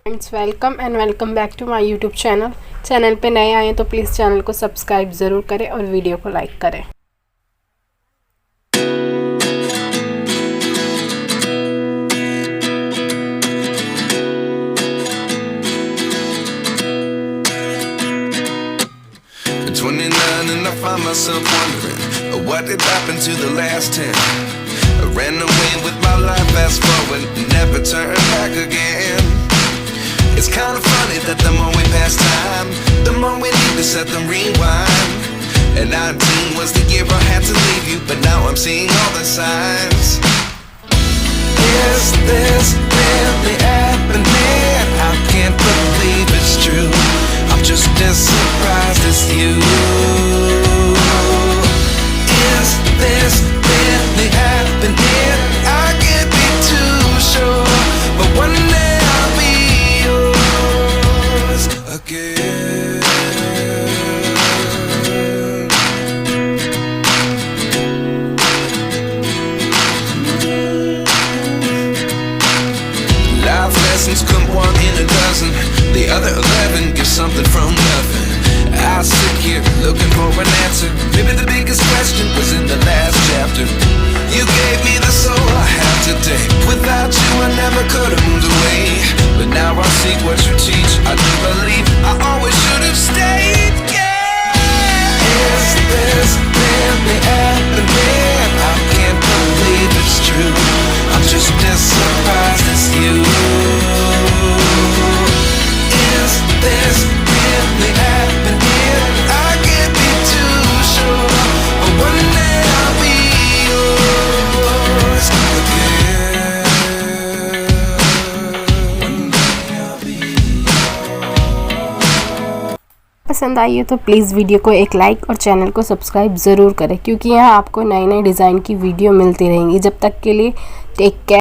Friends, welcome and welcome back to my YouTube channel पे नए आए तो प्लीज़ चैनल को सब्सक्राइब ज़रूर करें और वीडियो को लाइक करें। At 29 and I find myself wondering what did happen to the last 10. I ran away with my life, fast forward, never turn back again. It's kind of funny that the more we pass time, the more we need to set them rewind. And 19 was the year I had to leave you, but now I'm seeing all the signs. Is this really happening? I can't believe it's true. I'm just as surprised as you. Is this really happening? I can't be too sure, but one day I'll be yours again. Life lessons come one in a dozen. The other 11 give something from nothing. I sit here looking for an answer. Maybe the biggest question was in the last chapter. You gave me the soul I have today. Without you I never could have moved away. But now I see what you teach. I do believe I always should have stayed. Yeah. Is this really happening? I can't believe it's true. I'm just as surprised as you. Is this really happening? I can't be too sure, but one day I'll be yours again. One day I'll be yours. पसंद आई है तो please video को एक like और channel को subscribe ज़रूर करें, क्योंकि यहाँ आपको नई नई डिज़ाइन की वीडियो मिलती रहेंगी। जब तक के लिए टेक केयर।